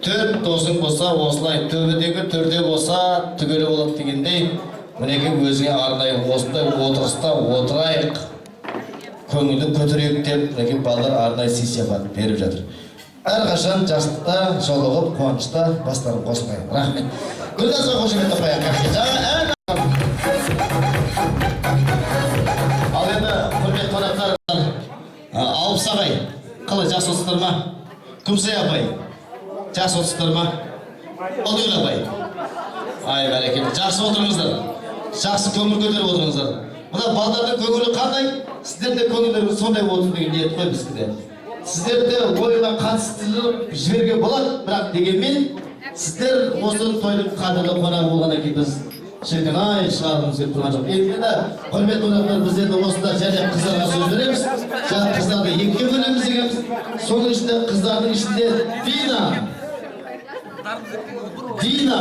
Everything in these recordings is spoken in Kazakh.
Төрт досың болса, осылай төбедегі төрде болса, түгелі болады дегендей, мінеке өзіңе арнайы осындай отырыста отырайық, көңілді көтерейік деп, мінеке балалар арнайы сый-сияпат беріп жатыр. Әрқашан жастықта, жолығып, қуанышта бастарын қосмайық. Рахмет. Гүлдазға қошемет тапайық. Ал енді, құрмет қонақтар, Алпыс ағай, қалай жақсы отырсыздар ма? Күмсай апай, жақсы отырсыздар ма? Олдығын апай. Ай, бәрекелді, жақсы отырыңыздар. Жақсы көңіл көтеріп отырыңыздар. Мына балдардың көңілі қандай? Сіздерде көңілдеріңіз сондай болсын деген ниет қой бізге. Сіздерде ойға қатыстырып жіберге болады, бірақ дегенмен сіздер осы тойдың қадірлі қонағы болғаннан кейін біз шіркін ай шығарғымыз келіп тұрған жоқ. Енді де құрмет қонақтар, біз енді осында және қыздарға сөз береміз. Жаңа қыздарды екіге бөлеміз дегенбіз. Соның ішінде қыздардың ішінде Дина,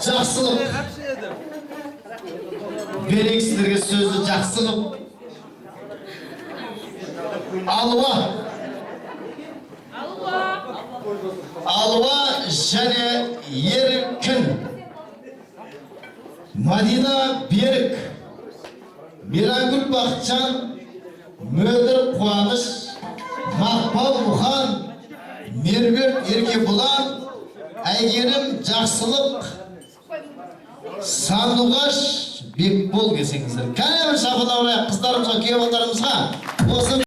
жақсылық. Берейік сіздерге сөзді жақсылық. Алуа және Еркін. Мадина Берік, Мирагүл Бақытжан, Мөлдір Қуаныш, Мақпал Мұхан, Меруерт Еркебұлан, Әйгерім Жақсылық, Сандуғаш Бекбол келсеңіздер. Кәне шапалақ ұрайық қыздарымызға, күйеу-балдарымызға. Осы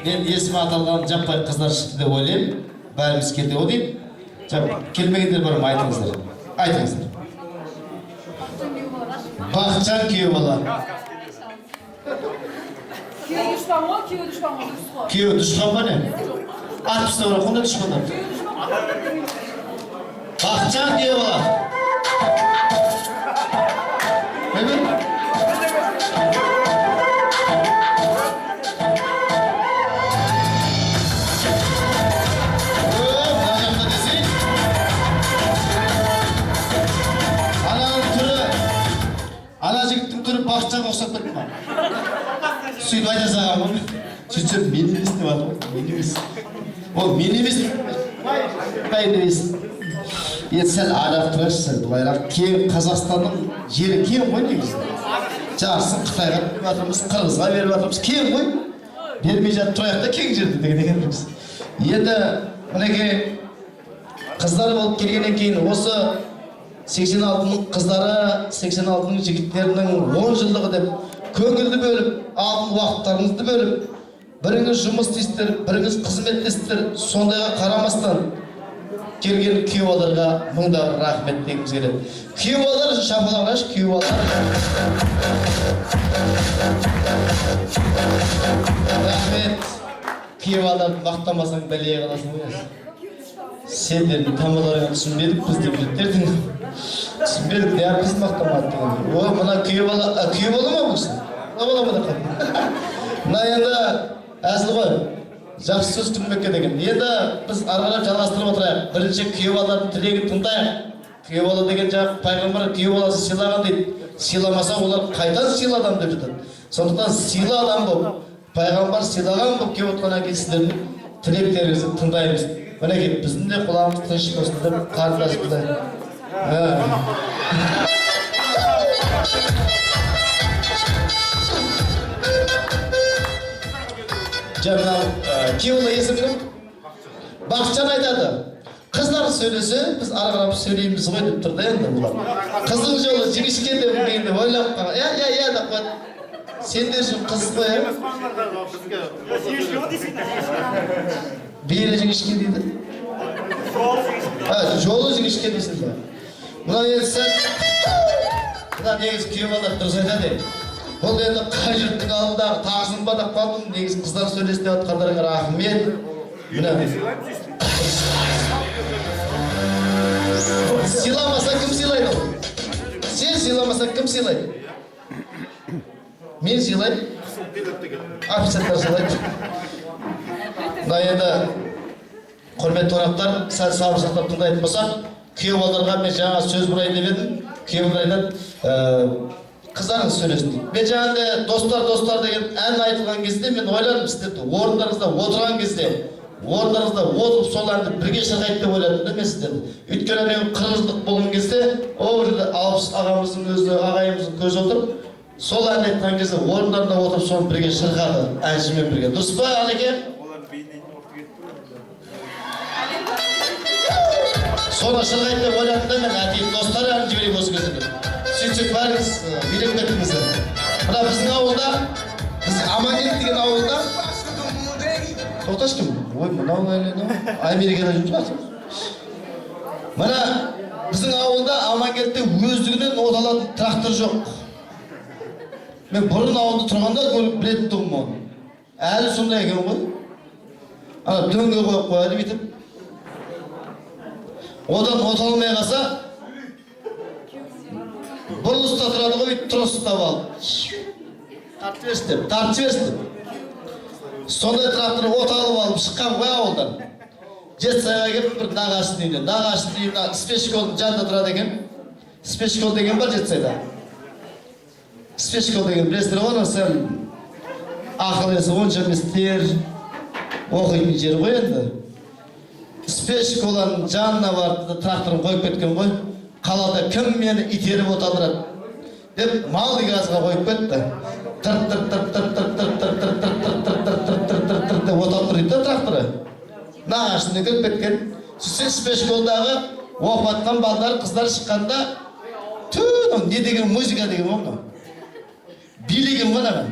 мен есімі аталған жаппай қыздар шықты деп ойлаймын. Бәріміз келді о деймін. Келмегендер бар ма, айтыңыздар. Айтыңыздар. Бақытжан күйеу бала. Күйеу дұшпан ғой, күйеу дұшпан ғой. Күйеу дұшпан ба не? Атпыста бар, қонда дұшпандар? Бақытжан күйеу бала. Бақытжанға ұқсап тұрып ма? Сөйтіп айта саған ғой. Сөйтсем мен емес деп атыр ғой. Мен емес. Ол мен емес. Мен емес. Енді сәл арақ тұрайшы, сәл былайрақ. Кең Қазақстанның жері кең ғой негізі. Жарысын Қытайға беріп жатырмыз, Қырғызға беріп жатырмыз. Кең ғой. Бермей жатып тұрайық та кең жерді деген екенбіз. Енді мінеке қыздар болып келгеннен кейін осы 86-ның қыздары, 86-ның жігіттерінің 10 жылдығы деп көңілді бөліп, алтын уақыттарыңызды бөліп, біріңіз жұмыс істейсіздер, біріңіз қызметтестер, сондайға қарамастан келген күйеуаларға мыңда рахмет дегіміз келеді. Күйеуалар шапалақаш, күйеуалар. Рахмет. Күйеуаларды мақтамасаң бәлеге қаласың ғой. Сендердің тамаларыңа түсінбедік, біз деп жеттердің. Түсінбедік, не біз мақтамады деген. Ой, мына күйеу бала ма бұлсың? Мына бала ма да қалды? Мына енді әзіл ғой, жақсы сөз күтмекке деген. Енді біз арғарап жалғастырып отырайық. Бірінші күйеу балардың тілегін тыңдайық. Күйеу бала деген жаңағы пайғамбар күйеу баласын сыйлаған дейді. Сыйламаса олар қайдан сыйлы адам деп жатады. Сондықтан сыйлы адам болып, пайғамбар сыйлаған болып келіп отырғаннан кейін сіздердің тілектеріңізді тыңдаймыз. Мінеке біздің де құлағымыз тыныш болсын деп қарындасымыздай. Жаңа күйеуі есімі кім? Бақытжан айтады. Қыздар сөйлесе, біз ары қарап сөйлейміз ғой деп тұрды енді бұлар. Қыздың жолы жіңішке деп дегенде ойлап қалған. Я деп қойды. Сендер үшін қыз қой. Бері жіңішке дейді. Жолы жіңішке дейсің бе? Мұнан енді сәт, мұнан негіз күйеу бала дұрыс айтады. Бұл енді қай жұрттың алдындағы тағзым бадақ қалдым, негіз қыздар сөйлесіне отқандарыңа рахмет. Сыйламаса кім сыйлайды? Сен сыйламаса кім сыйлайды? Мен сыйлаймын. Официанттар сыйлайды. Мына енді құрметті қонақтар, сәл сабыр сақтап тыңдайтын болсақ, күйеу балаларға мен жаңа сөз бұрайын деп едім. Күйеу бала айтады, қыздарыңыз сөйлесін дейді. Мен жаңағыдай достар деген ән айтылған кезде мен ойладым, сіздерді орындарыңызда отырған кезде, орындарыңызда отырып сол әнді бірге шырқайды деп ойладым да мен сіздерді. Өйткені мен 40 жылдық болған кезде, ол жерде Алпыс ағамыздың өзі, ағайымыздың көзі отырып, сол әнді айтқан кезде орындарында отырып соны бірге шырқады әншімен бірге. Дұрыс па, Алеке? Соны шырқайды деп ойладым да мен әдейі достар әнін жіберейік осы кезде. Сөйтсек бәріңіз билеп кеттіңіздер. Мына біздің ауылда, біз Амангелді деген ауылда, тоқташ кім? Ой, мынау әлі Америкада жүріп жатыр. Мына біздің ауылда Амангелдіде өздігінен оталатын трактор жоқ. Мен бұрын ауылда тұрғанда көріп білетін тұғым оны. Әлі сондай екен ғой. Ана дөңге қойып қояды бүйтіп. Одан оталмай қалса, бұрылыста тұрады ғой, тұрыс ұстап алып. Тартып берсін. Сондай трактор оталып алып шыққан ғой ауылдан. Жетісайға келіп бір нағашының үйіне. Нағашының үйіне Спешколдың жанында тұрады екен. Спешкол деген бар Жетісайда. Спешкол деген білесіздер ғой, сәл ақыл есі онша емес тер оқитын жер ғой енді. Спешколаның жанына барды тракторын қойып кеткен ғой. Қалада кім мені итеріп отырады деп малды газға қойып кетті. Отап тұр дейді тракторы. Нағашысына кіріп кеткен. Сөйтсе Спешколдағы оқып жатқан балдар, қыздар шыққанда, түн, не деген музыка деген ғой. Билеген ғой ана.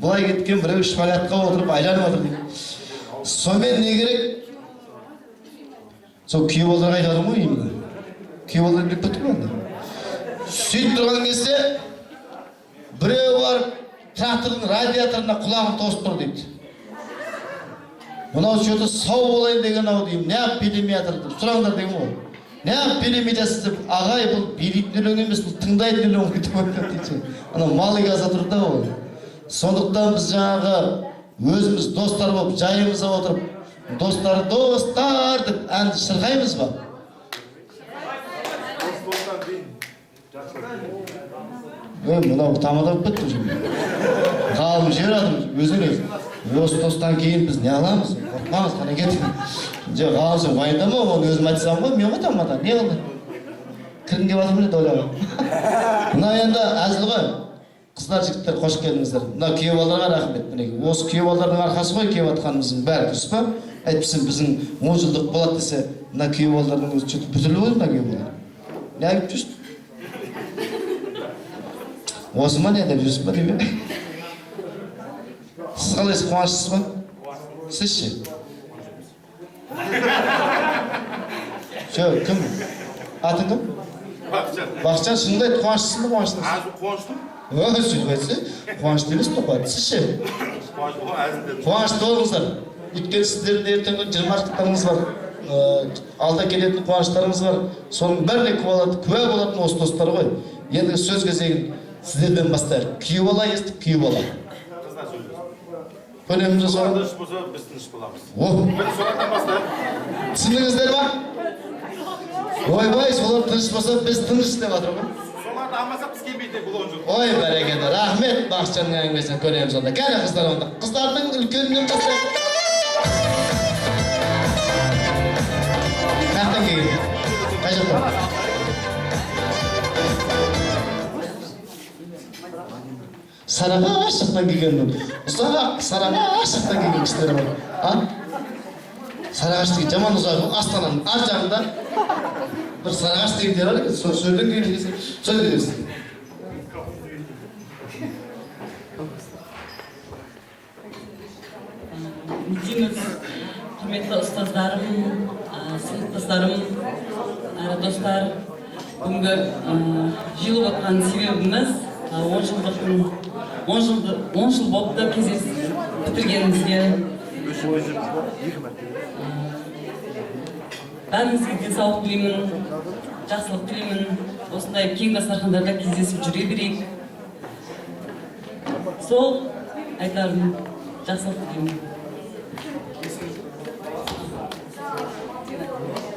Бұлай кеткен біреу шпагатқа отырып айланып отыр дейді. Сонымен не керек? Сол күйеу балдарға айтадым ғой именно. Күйеу балдар біліп кетті ғой енді. Сөйтіп тұрған кезде біреу бар трактордың радиаторына құлағын тосып тұр дейді. Мынау что-то сау болайын деген ау деймін. Неғып билемей жатыр деп сұраңдар деген ғой. Неғып билемей жатсыз деп, ағай бұл билейтін өлең емес, бұл тыңдайтын өлең деп ойлап дейді. Ана малы газа тұр да ол. Сондықтан біз жаңағы өзіміз достар болып жайымызға отырып, достар деп әнді шырқаймыз ба? Мынау тамадап бітті уже. Қалым жер адым өзіңіз. Осы достан кейін біз не аламыз? Қорқмаңыз, қана кетіп. Қалым сен уайымдама, оны өзім айтсам ғой, мен ғой тамада. Не қылды? Кірін кеп атым біледі ойлауға. Мына енді әзіл ғой. Қыздар, жігіттер, қош келдіңіздер. Мына күйеу балдарға рахмет. Осы күйеу балдардың арқасы ғой күйеу атқанымыздың бәрі, дұрыс па? Әйтпесе біздің 10 жылдық болады десе, мына күйеу балдардың өзі сөйтіп бүтілі ғой мына күйеу балдар. Не айтып жүрсің? Осы ма не деп жүрсің ба деймін? Сіз қалайсыз, қуаныштысыз ба? Сіз ше? Кім? Атын кім? Бақытжан, шынында айт, қуаныштысың ба, қуаныштысың? Қуаныштым. Сөйтіп айтса, қуанышты емес па, сіз ше? Қуанышты болыңыздар. Өйткені сіздердің ертеңгі 20 жылдықтарыңыз бар. Алда келетін қуаныштарыңыз бар. Соның бәріне куә болатын осы достар ғой. Енді сөз кезегін сіздерден бастайық. Күйеу бала естіп, күйеу бала. Көнеміз жасау? Тыныш болса, біз тыныш боламыз. Біз солардан бастайық. Түсіндіңіздер ма? Ойбай, солар тыныш болса, біз тыныш деп жатыр ғой. Соларды алмасақ біз келмейді бұл 10 жыл. Ой, бәрекелді. Рахмет Бақытжанның әңгімесін көреміз онда. Кәне қыздар онда. Қыздардың үлкенінен бастайық. Қаяқтан келген? Қай жақтан? Сарыағаш жақтан келген. Ұзақ Сарыағаш жақтан келген кісілер бар. Сарыағаш деген жаман ұзақ. Астананың ар жағында бір Сарыағаш деген жер бар екен. Сол жерден келген кезде сол келесіз. Дейміз, құрметті ұстаздарым, сыныптастарым, достар, бүгінгі жиылып отқан себебіміз 10 жыл болыпты кездесіп бітіргенімізге. Бәріңізге денсаулық тілеймін, жақсылық тілеймін. Осындай кең дастархандарда кездесіп жүре берейік. Сол айтарым, жақсылық тілеймін.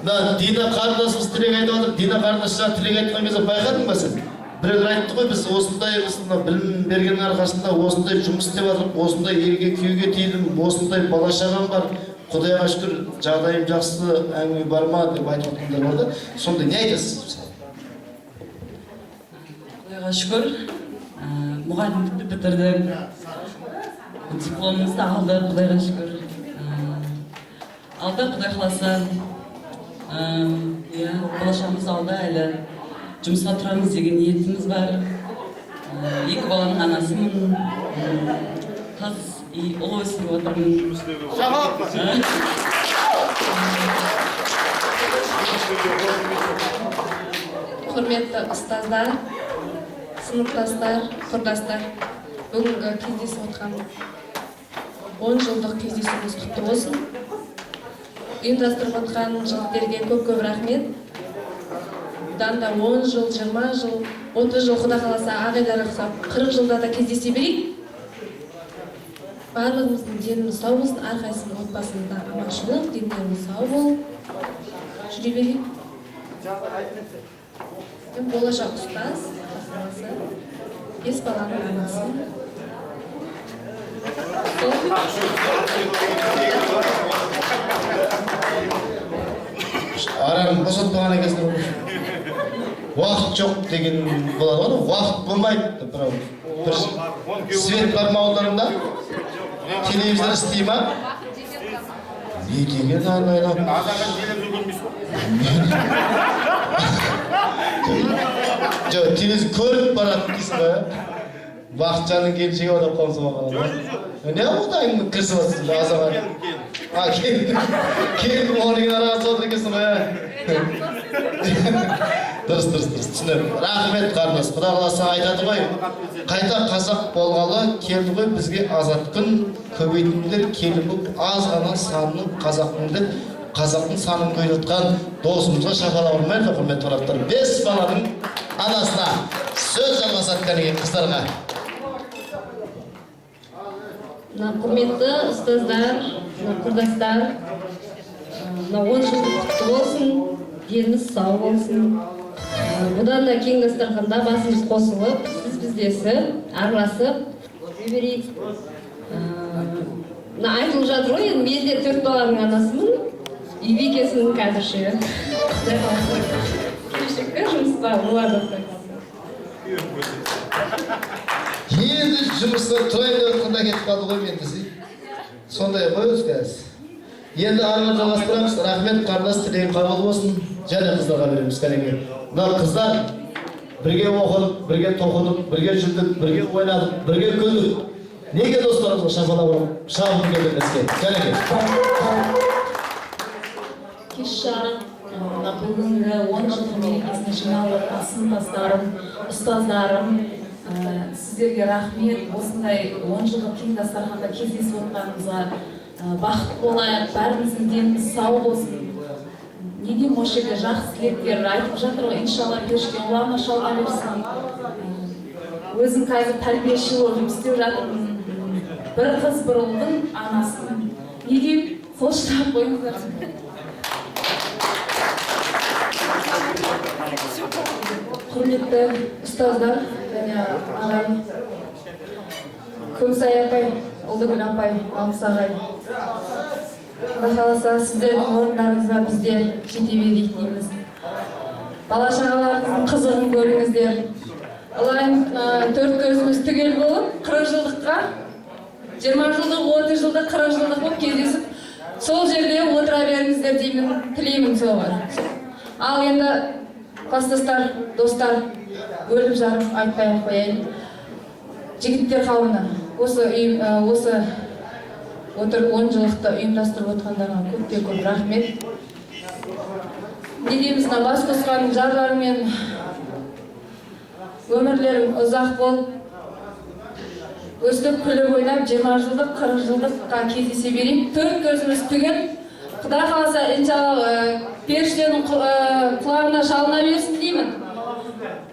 мына Дина қарындасымыз тілек айтып отыр. Дина қарындас жаңа тілек айтқан кезде байқадың ба сен? Біреулер айтты ғой, біз осындай білім бергеннің арқасында осындай жұмыс істеп жатырмық, осындай елге күйеуге тидім, осындай бала шағам бар, Құдайға шүкір жағдайым жақсы, әңгіме бар ма деп айтып жатқандар бар да. Сонда не айтасыз? Құдайға шүкір, мұғалімдікті бітірдім, дипломымызды алдық, Құдайға шүкір. Алда Құдай қаласа, болашағымыз алда әлі жұмысқа тұрамыз деген ниетіміз бар. Екі баланың анасымын, қыз ұл өсіріп отырмын. Құрметті ұстаздар, сыныптастар, құрдастар, бүгінгі кездесіп отқан 10 жылдық кездесуіміз құтты болсын. Ұйымдастырып отқан жігіттерге көп рахмет. Бұдан да 10 жыл, 20 жыл, 30 жыл Құда қаласа ағайдары ұқсап 40 жылда да кездесе берейік. Барлығымыздың деніміз сау болсын, әрқайсының отбасында аманшылық, дендеріміз сау болып жүре берейік. Мен болашақ ұстаз, 5 баланың анасы. Араның босатпаған екенсің. Уақыт жоқ деген болады ғой, уақыт болмайды. Бір свет бар ма ауылдарында? Телевизор істей ма? Не деген анайла? Азаған телевизор көрмейсіз ғой? Жоқ, телевизор көріп барады дейсің ғой. Бақытжанның келіншегі одап қалмсы маған. Не одан кірісіп отырсың азаған? Келін оғының арасы отыр екенсің ғой. Дұрыс, түсінемін. Рахмет қарындас. Құда қаласа айтады ғой. Қайта қазақ болғалы келді ғой бізге азат күн, көбейтіндер келіп аз ғана санының қазақтың деп қазақтың санын көйтатқан досымызға шапалақ ұрмайды, құрметті қонақтар. 5 баланың анасына сөз жалғасады кәніге қыздарға. Құрметті ұстаздар, құрдастар, 10 жылдық құтты болсын, деніміз сау болсын. Бұдан да кең дастарханда басымыз қосылып, сіз біздесіп, араласып жүре берейік. Айтылып жатыр ғой, енді мен де 4 баланың анасымын, үйбекесінің қазірше. Келешекте жұмысқа болады. Енді жұмысқа тұрайын деп отқанда кетіп қалды ғой мен десе. Сондай ғой өз қазір. Енді арман жалғастырамыз. Рахмет қарындас, тілегің қабыл болсын. Және қыздарға береміз кәлеңе. Мына қыздар бірге оқыдық, бірге тоқыдық, бірге жүрдік, бірге ойнадық, бірге күлдік. Неге достарымызға шапалақ ұрып, шабын келдіңізге? Кәлеңе. Кеш жарық, бүгінгі 10 жылдық мерекесіне жиналып, сыныптастарым, ұстаздарым, сіздерге рахмет. Осындай 10 жылдық кең дастарханда кездесіп отырғанымызға бақыт болайық, бәріміздің деніміз сау болсын. Неге осы жерде жақсы тілектер айтып жатыр ғой, иншалла періште ұларына шалға берсін. Өзім қазір тәрбиеші болып жұмыс істеп жатырмын. Бір қыз, бір ұлдың анасын. Неге сол штаб қойыңыздар? Құрметті ұстаздар және ағайын, Көмсай апай, Ұлдыгүл апай, Алпыс ағай. Құда қаласа сіздердің орындарыңызға біздер жете берейік дейміз. Бала шағаларыңыздың қызығын көріңіздер. Олайын 4 көзіміз түгел болып, 40 жылдыққа, 20 жылдық, 30 жылдық, 40 жылдық болып кездесіп, сол жерде отыра беріңіздер деймін, тілеймін соғар. Ал енді кластастар, достар, өліп жарып айтпай қояйын. Жігіттер қауымына осы отыр 10 жылықты ұйымдастырып отқандарға көп рахмет. Недемізді бас қосқан жарларымен өмірлерің ұзақ болып, өстіп күліп ойнап 20 жылдық, 40 жылдыққа кездесе берейік. 4 көзіміз түгел. Құда қаласа, иншалла, періштенің құлағына шалына берсін деймін.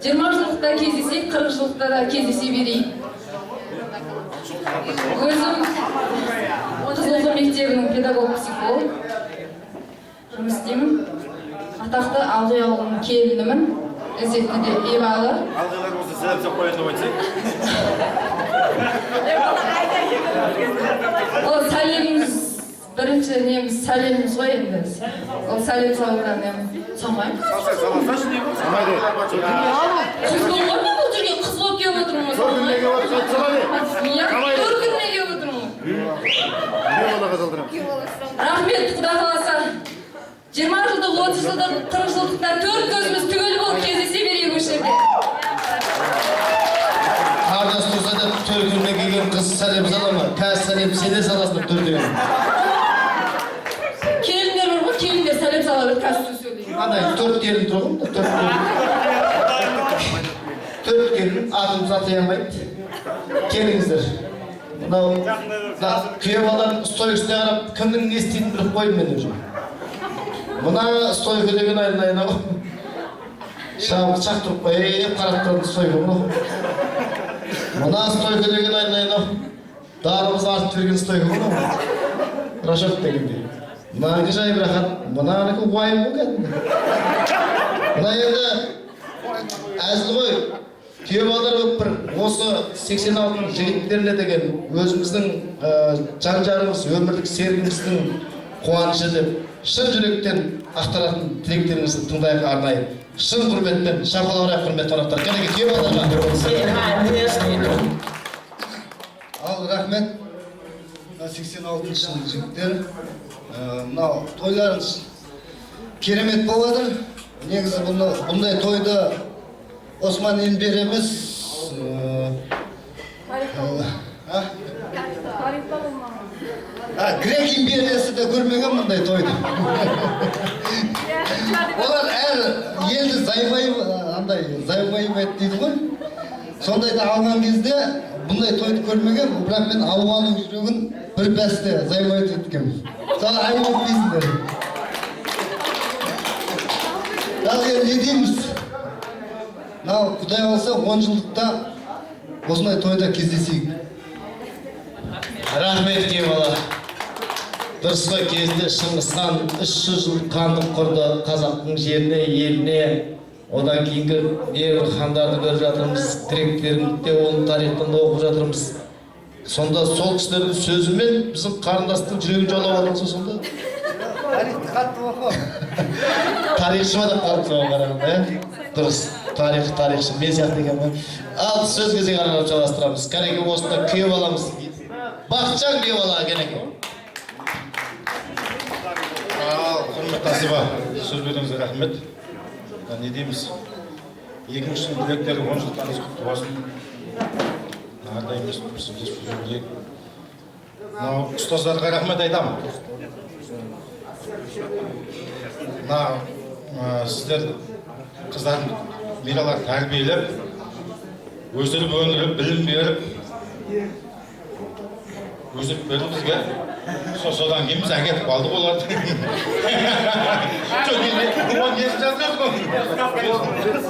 20 жылдықта кездесейік, 40 жылдықта да кездесе берейік. Өзім Қызылқұм мектебінің педагог-психолог жұмыс істеймін. атақты Алғи ауылының келінімін. Эзекті де Ивалы. Алғайлар болса сәлем сап қояйын деп айтсай. Ол сәлеміміз, бірінші неміз сәлеміміз ғой енді. Ол сәлем салудан мен салмаймын. Саласашы не болса? Самайды. Сіз болған мен бұл жерге қыз болып келіп отырмын. Көргінме келіп отырсың, салады. Иә, көргінме келіп отырмын. Не бола қазалдырам? Рахмет, құда қаласа. 20 жылдық, 30 жылдық, 40 жылдықта төрт көзіміз түгел болып кездесе берейік осы жерде. Қардас тұрса да төркініне келген қыз сәлем сала ма? Қазір сәлем сен де саласың төркініне. Келіндер бар ғой, келіндер сәлем сала берді, қазір сөз сөйлеймін. Андай төрт келін тұр ғой, төрт келін. Төрт келін атымыз атай алмайды. Келіңіздер. Мынау күйеу баланың стойкасына қарап кімнің не істейтінін біліп қойдым мен уже. Мына стойка деген айналайын-ау. Шақтырып қойып қарап тұратын стойка мынау. Мына стойка деген айналайын-ау. Дарымыз артып берген стойка мынау. Рашат дегендей. Мынанікі жай бір рахат, мынанікі уайым ғой кәдімгі. Мына енді әзіл ғой. Күйеу балалар болып бір осы 86-ның жігіттеріне деген өзіміздің жан-жарымыз, өмірлік серігіміздің қуанышы деп шын жүректен ақтаратын тілектеріңізді тыңдайық арнайы. Шын құрметпен, шапалауырайық құрметті қонақтар. Кәдеге күйеу балаларға. Ал рахмет. 86-шы жігіттер. Мынау тойларыңыз керемет болады. Негізі бұндай тойды Осман империямыз Грек империясы да көрмеген мұндай тойды. Олар әр елді займайым дейді ғой. Сондайды алған кезде бұндай тойды көрмеген, бірақ мен алуаның жүрегін бір бәсте займайып еткем. Саған айып етпейсіңдер. Ал енді не дейміз? Құдай алса 10 жылдықта осындай тойда кездесейік. Рахмет күйеу бала. Дұрыс қой, кезінде Шыңғыс хан 300 жыл хандық құрды қазақтың жеріне, еліне. Одан кейінгі небір хандарды көріп жатырмыз, тіректерінде оның тарихтан оқып жатырмыз. Сонда сол кісілердің сөзімен біздің қарындастың жүрегін жаулап алған сонда. Тарихты қатты оқы. Тарихшыма да қатты қарағанда, дұрыс. Тарихшы, мен сияқты екен ғой. Ал сөз кезек аралап жалғастырамыз. Кәнеке осында күйеу баламыз. Бақытжан күйеу бала кәнеке. Құрметті Асиба, сөз бердіңізге рахмет. Не дейміз? Екінші білектері 10 жылдықтарыңыз құтты болсын. Әрдайым естіп жүрейік. Ұстаздарға рахмет айтамын. Сіздер қыздарын миралар тәрбиелеп, өсіріп өндіріп, білім беріп, өсіріп беріп бізге. Содан кейін біз әкетіп қалдық оларды.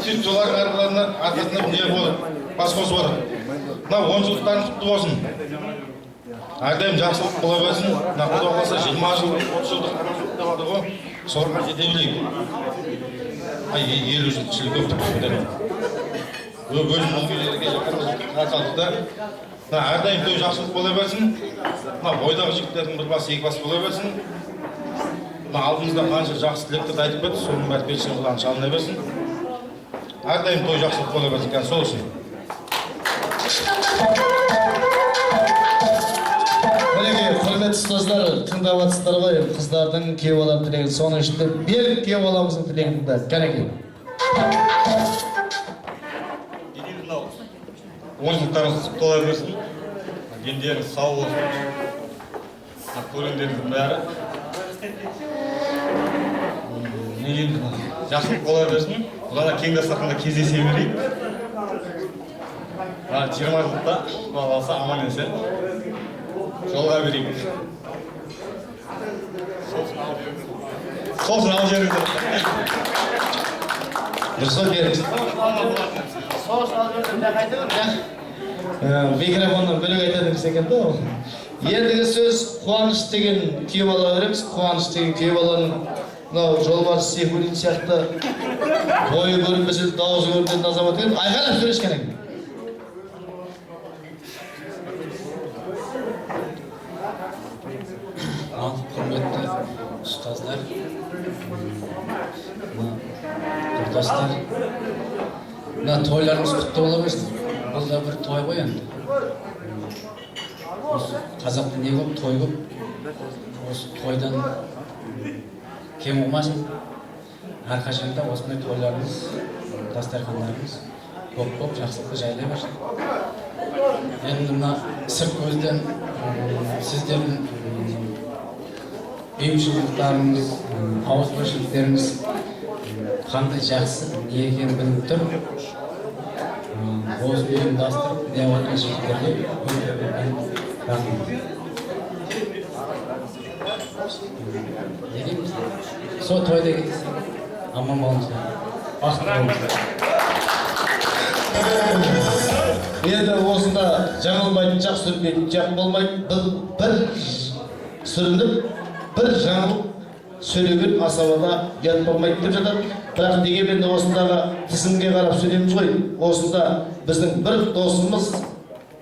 Сөйтіп солардың арқасында не болып, бас қосып отыр. 10 жылдықтарың құтты болсын. Әрдайым жақсылық бола берсін. Құдай қаласа 20 жыл, 30 жылдық деп жатыр ғой. Соған жете білейік. 50 жыл шілік өптік күндер. Өзім бұл үйлерге қаталдықта. Әрдайым той жақсылық бола берсін. Бойдағы жігіттердің бір бас, екі бас бола берсін. Алдымызда қанша жақсы тілектерді айтып кетті, соның бәрі періште қылған шалына берсін. Әрдайым той жақсылық бола берсін, кән сол үшін. Мінеке, құрметті ұстаздар, тыңдап жатсыздар ғой, қыздардың күйеу баланың тілегін, соның ішінде берік күйеу баламыздың тілегін тыңдайық. Кәнеке. 10 жылдықтарыңыз құтты бола берсін. Дендеріңіз сау болсын. Көргендеріңіздің бәрі. Жақсылық бола берсін. Бұлана кең дастарханда кездесе берейік. 20 жылдықта Құдай қаласа аман есен жолға берейік. Сосын ал жеріңіздер. Дұрыс беріңіз. Микрофоннан бөлек айтадыңыз екен да ол. Ендігі сөз қуаныш деген күйеу бала береміз. Қуаныш деген күйеу баланың мынау жолбарыс Сейфуллин сияқты бойы көрінбесе дауысы көрінетін азамат екен, айқайлап сөйлескен екен. Құрметті ұстаздар, құрдастар, мына тойларыңыз құтты бола берсін. Бұл да бір той ғой енді. Қазақта не көп, той көп. Осы тойдан кем болмасын. Әрқашанда осындай тойларыңыз, дастархандарыңыз көп жақсылыққа жайылай берсін. Енді мына сырт көзден сіздердің ұйымшылдықтарыңыз, ауызбіршіліктеріңіз қандай жақсы не екенін біліп тұр. Осы ұйымдастырып не отырған жігіттерге рахмет. Не дейміз? Сол тойда кетесің. Аман болыңыздар. Бақытты болыңыздар. Енді осында жаңылмайтын жақ, сүрінбейтін жақ болмайды. Бір сүрініп, бір жаңыл сөйлеген асабада ұят болмайды деп жатады. Бірақ дегенмен осындағы тізімге қарап сөйлейміз ғой. Осында біздің бір досымыз,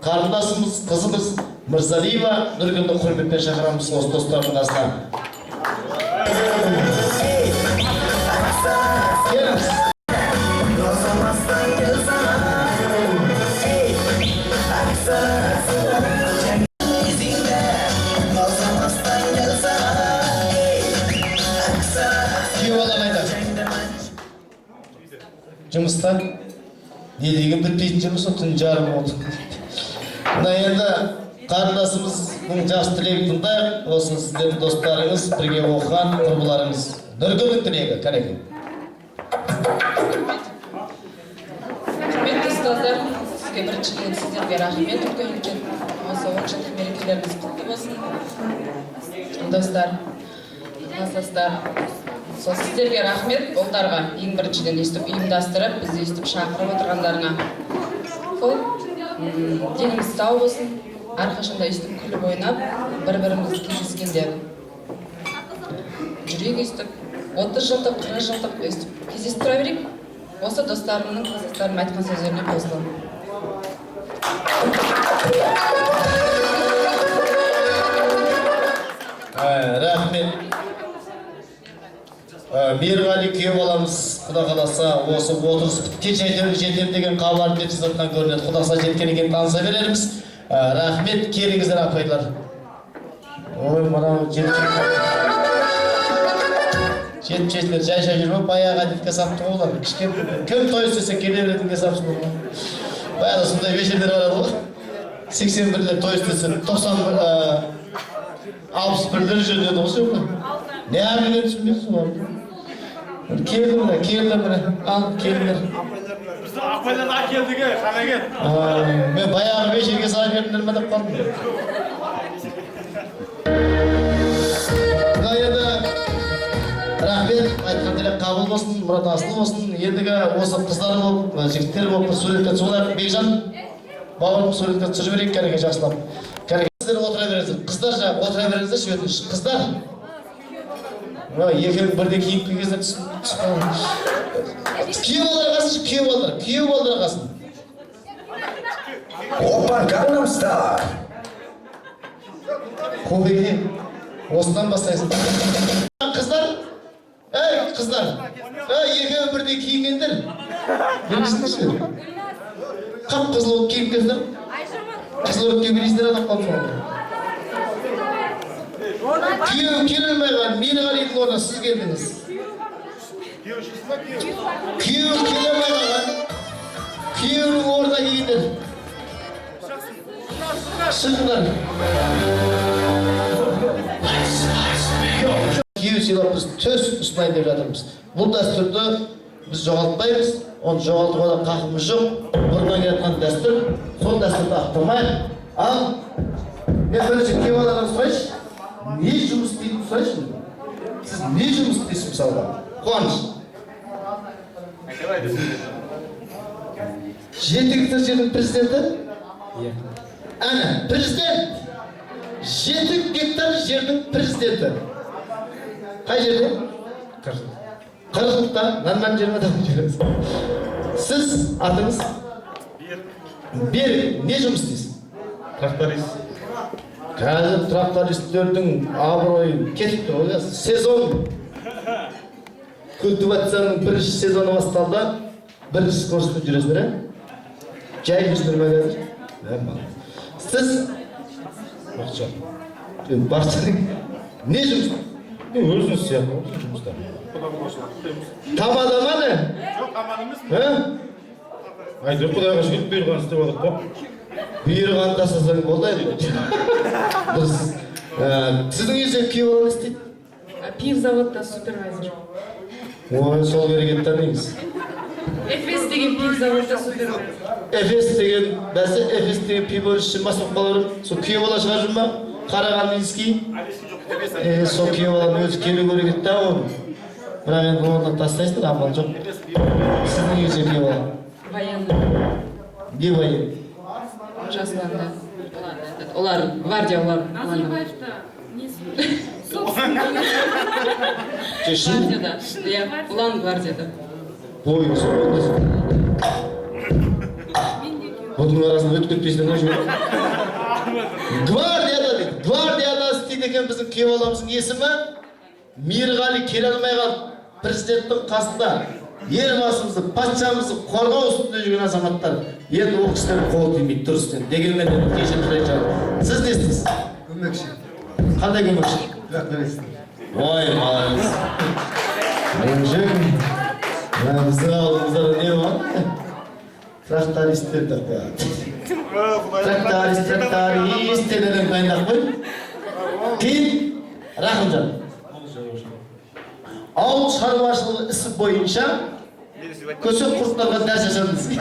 қарындасымыз, қызымыз Мырзалиева Нұргүлді құрметпен шақырамыз осы достардың қасына. Келіңіз. Жұмыста не деген бітпейтін жұмыс, түн жарым болды. Мына енді қарындасымыздың жақсы тілегін тыңдайық. Осы сіздердің достарыңыз, бірге оқыған құрбыларыңыз. Нұргүлдің тілегі, кәнекей. Құрметті ұстаздар, сізге біріншіден сіздерге рахмет үлкен. Осы 10 жылдық мерекелеріңіз құтты болсын. Достар, класстастар, сол сіздерге рахмет, ұлдарға ең біріншіден естіп ұйымдастырып, бізді естіп шақырып отырғандарыңа. Сол деніңіз сау болсын, әрқашанда естіп күліп ойнап, бір-біріміз кездескенде. Жүрек естіп, 30 жылдық, 40 жылдық естіп кездесіп тұра берейік. Осы достарымның, класстастарым айтқан сөздеріне қосыламын. Рахмет. Мерғали күйеу баламыз, құда қаласа, осы отырыс біткенше жетем деген қабылар деп сіз отқан көрінеді. Құдаса жеткен екен таныса береріміз. Рахмет, келіңіздер апайлар. Ой, мынау жетім-жетілер жай-жай жүріп, баяға әдетке сапты олар. Кім той істесе келе беретінге сапсын болған. Баяда сондай вечерлер бар ғой. 81-лер той істесе, 61-лер жүрдеді осы жоқ. Не әңгіме түсінбейсіз ғой? Келдімдер, ал келдімдер. Біздің апайлар әкелдіге, қарагет. Мен баяғы вечерге сағат бердіңдер ме деп қалдым. Мына енді рахмет, айтқан тілек қабыл болсын, мұрат асыл болсын. Ендігі осы қыздар болып, жігіттер болып суретке түсіп Бекжан, бауырым суретке түсіп жіберейік, кәреге жақсылап. Сіздер отыра беріңіздер. Қыздар жаңа отыра беріңіздер, шебетіңіз. Қыздар. Екеуің бірде киіп келгенде түсіп. Күйеу балдар қасын. Опа, Gangnam Style. Қобеге, осыдан бастайсың. Қыздар, қыздар, екеуі бірде киінгендер. Біліңіздіңізші? Қап қызыл болып киіп келдіңдер. Қызыл болып киіп адам қалып соңында. Күйеу келмейған, Мерғалидің орнына сіз келдіңіз. Күйеу келмейған, күйеуінің орнына киіндер. Шыңдар. Күйеу сыйлап біз төс ұсынайын деп жатырмыз. Бұл дәстүрді біз жоғалтпаймыз, оны жоғалтуға да қақымыз жоқ. Бұрыннан келатқан дәстүр, сол дәстүрді ақтамайық. Ал мен бірінші күйеу баладан сұрайыншы. Не жұмыс істейтін сұрайыншы? Сіз не жұмыс істейсіз мысалға? Қуаныш. Жеті гектар жердің президенті? Әне, президент. 7 гектар жердің президенті. Қай жерде? Қырықта, наннан 20-дан жүресіз. Сіз атыңыз? Берік, не жұмыс істейсіз? Тракторист. Қазір трактористердің абыройы кетіп тұр ғой. Сезон культивацияның бірінші сезоны басталды. Бірінші курсты жүресіздер, ә? Жай жүрсіздер ме қазір? Сіз бақша. Бақшаның не жұмыс? Өзіңіз сияқты жұмыстар. Тамада ма не? Жоқ, тамада емес. Айтып, Құдайға шүкір бұйырған істеп алдық қой. Бұйырған тасасаң болды. Дұрыс. Сіздің үйде күйеу бала не істейді? Пивзаводда супервайзер. Ой, сол берекет танымыз. Эфес деген пивзаводда супервайзер. Эфес деген, бәсі Эфес деген пивборышшы масық баларым. Сол күйеу бала шығар жүрма? Қараған Минский. Сол күйеу баланың өзі келу керек та оны. Бірақ енді ондан тастайсыздар, амал жоқ. Сіздің үйде күйеу бала. Военный. Не военный? Жасланда. Олар гвардия олар. Назарбаевта несі? Гвардияда. Иә, ұлан гвардияда. Бойы сол болдысы. Бұның арасында өтіп кетпейсің ғой жібер. Гвардияда дейді. Гвардияда істейді екен біздің күйеу баламыздың есімі Мирғали келе алмай қалды. Президенттің қасында елбасымызды, патшамызды қорғау үстінде жүрген азаматтар. Енді ол кісілердің қолы тимейді, дұрыс дегенмен кешірім сұрайыншы. Сіз не істейсіз? Көмекші. Қандай көмекші? Тракторист. Ой, малайыз. Біздің ауылымызда не бар? Трактористтер деп қояды. Тракторист денеден дайындап қой. Кейін Рахымжан. Ауыл шаруашылығы ісі бойынша көсек құрттарға дәріс жасадыңыз.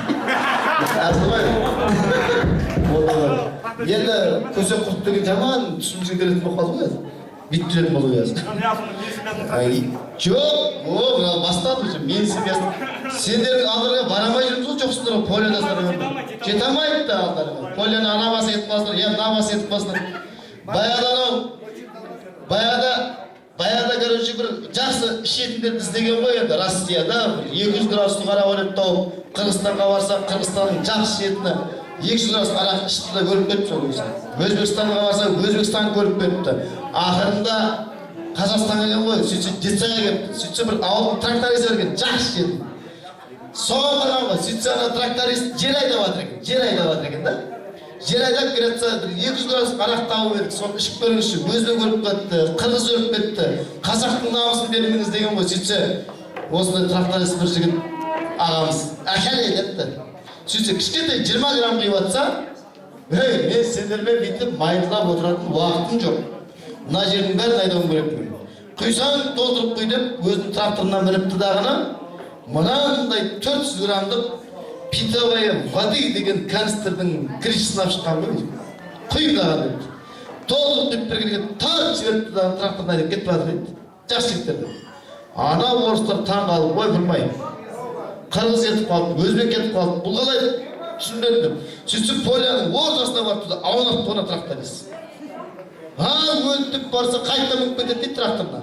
Енді көсек құрт деген жаман түсімізге келетін болып қалды ғой. Бүйтіп жүретін болу керек. Жоқ, бастады уже мен семьясын. Сендердің алдарыңа барамай жүрміз ғой, жоқсыңдар ғой, полядасыздар. Жете алмайды да алдарыңа. Поляны ана басы етіп басындар, я мына басы етіп басындар. Баяғыда, короче, бір жақсы ішетіндерді іздеген ғой енді Россияда 200 градустық арақ өліп тауып, Қырғызстанға барсақ, Қырғызстанның жақсы ішетіні 200 градус арақ ішті де көріп кетті сол кезде. Өзбекстанға барсақ, Өзбекстан көріп кетті. Ақырында Қазақстанға келген ғой, сөйтсе Жетісайға келіпті. Сөйтсе бір ауылдың тракторист берген, жақсы ішетін. Соған барған ғой, сөйтсе ана тракторист жер айдап жатыр екен да. Жер айдап келетсе 200 градус арақ тауып едік, соны ішіп көріңізші, өзбек өліп кетті, қырғыз өліп кетті, қазақтың намысын бермеңіз деген ғой. Сөйтсе осындай тракторист бір жігіт ағамыз әкеле депті. Сөйтсе кішкентай 20 грамм құйып жатса, мен сендермен бүйтіп майдалап отыратын уақытым жоқ. Мына жердің бәрін айдауым керекпін. Құйсаң толтырып құй деп өзінің тракторынан мініпті дағына, мынандай 400 граммдық питовая воды деген канистрдің крышасын алып шыққан ғой. Құйып даған депті. Толтырып деп бергенге тартып жіберіпті дағын тракторын айдап кетіп жатыр дейді. Жақсы жігіттерді. Ана орыстар таң қалып, ой білмай. Қырғыз кетіп қалды, өзбек кетіп қалды. Бұл қалай түсінбедім. Сөйтсе поляның ортасына барып тұрды, аунап тона тракторист. Өтіп барса қайта мүмкін кетеді дейді тракторына.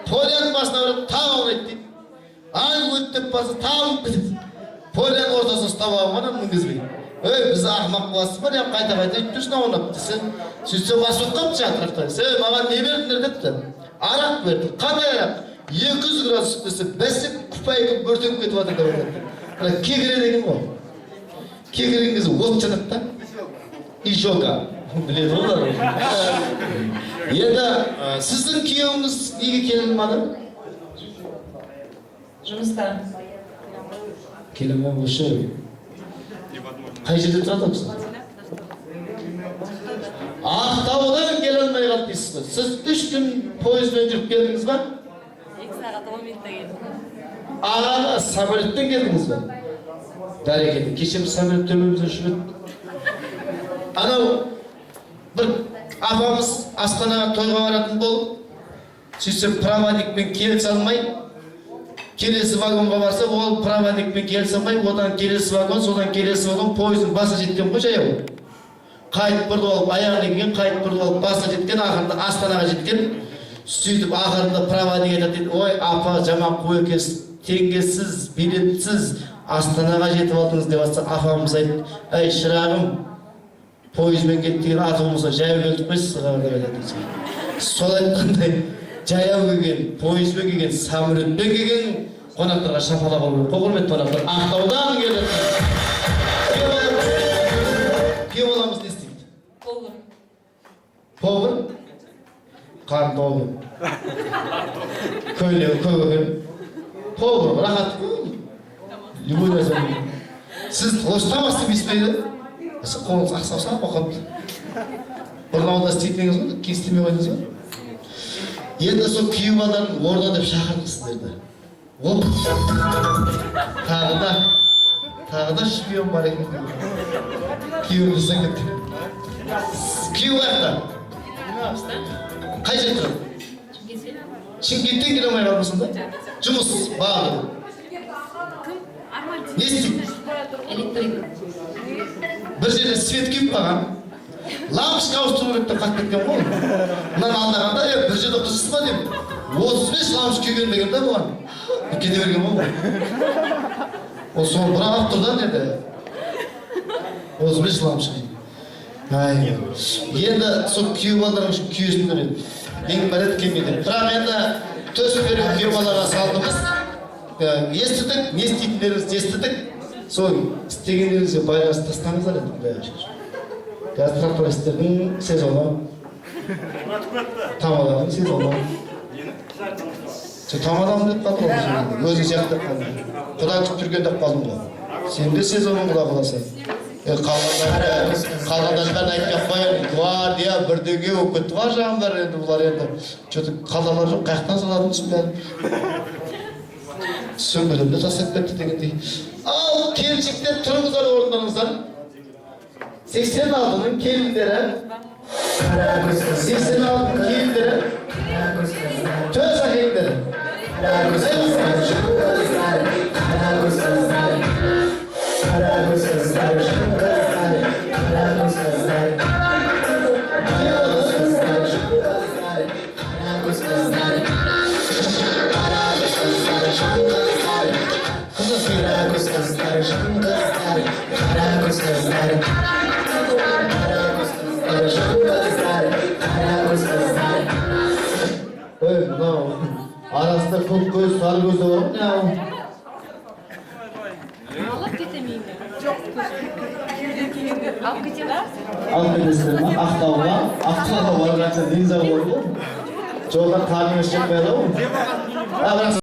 Поляның басына барып тағы аунайды дейді. Өтіп барса тағы мүмкін кетеді. Поляның ортасына ұстап алғаннан мінгізбей. Біз ақымақ боласыз ба, қайта өйтіп тұрсын аунап десе. Сөйтсе басып қалыпты жаңа тракторист. Маған не бердіңдер депті. Арақ берді. Қандай арақ? 200 градус десе, бәсек күпайып бөртеніп кетіп жатыр деп айтады. Кегіре деген ғой. Кегірген кезде от жанады да. Ижога. Біледі олар. Енді сіздің күйеуіңіз неге келе алмады? Жұмыста. Келе алмай осы. Қай жерде тұрады осы? Ақтаудан келе алмай қалды дейсіз ғой. Сіз 3 күн пойызбен жүріп келдіңіз ба? 2 сағат 10 минутта келдім. Самолеттен келдіңіз ба? Бәрекелді. Кеше бір самолет төбемізден ұшып өтті. Анау бір апамыз Астанаға тойға баратын болып, сөйтсе проводникпен келісе алмай, келесі вагонға барса, ол проводникпен келісе алмай, одан келесі вагон, содан келесі вагон, пойыздың басына жеткен ғой жаяу. Қайтып бұрды болып, аяғын келген, қайтып бұрды болып, басына жеткен, ақырында Астанаға жеткен. Сөйтіп ақырында проводник айтады, ой, апа, жаман қой екенсіз, теңгесіз, билетсіз Астанаға жетіп алдыңыз деп жатса, апамыз айтты, әй, шырағым, пойызбен кеттік, автобусқа жаяу келдік қой сізға деп айтады. Сол айтқандай, жаяу келген, пойызбен келген, самолетпен келген қонақтарға шапалақ алу керек. Құрметті қонақтар, Ақтаудан келді. Кем боламыз не істейді? Повар. Повар? Қан повар. Көйлегі. Повар, рахат. Любой нәрсе. Сіз лоштамасты беспейді? Сіз қолыңыз ақсауса оқыпты. Бұрын ауылда істейтініңіз ғой, кейін істемей қойдыңыз ба? Енді сол күйеу балаларын орда деп шақырды сіздерді. Оп! Тағы да шпион бар екен. Күйеуін жасаң кетті. Күйеу қаяқта? Қай жерде тұрады? Шымкенттен келе алмай қалмысың да? Жұмыс бағы. Не істейді? Электрик. Бір жерде свет күйіп қалған. Лампочка ауыстыру керек деп қатып кеткен ғой. Мынаны алдағанда, бір жерде қызысыз ба деймін. 35 лампочка күйген деген да бұған. Кете берген ғой. Ол соны бірақ алып тұрдан еді. 35 лампочка. Енді сол күйеу балалардың үшін күйесін көреді. Ең бәрет келмейді. Бірақ енді төсіп беріп күйеу балаларға салдыңыз. Естідік, не істейтіндеріңізді естідік. Сол істегендеріңізге байланысты тастаңыздар енді. Қазір трактористердің сезоны. Тамадамның сезоны. Тамадам деп қалдым ғой. Өзің сияқты деп қалдым. Құда күттірген деп қалдым ғой. Сен де сезонын құда қыласың. Қалғандан бәрін айтпай қояйын. Гвардия бірдеңе болып кетті ғой жағымдар енді бұлар енді. Что-то қалдалар жоқ, қаяқтан салатын түсінбедім. Сөмбелемді жасап кетті дегендей. Ал келіншектер тұрыңыздар орындарыңыздар. 86-ның келіндері. 86-ның келіндері. Төс әкеліндері. Ой, мынау арасында көк көз, сары көзі бар ма? Алып кетемейді. Жоқ. Алып кетеміз. Алып кетесіздер ма? Ақтауға барып жатса денза болды ғой. Жолда қарныңыз шықпайды ғой. Бірақ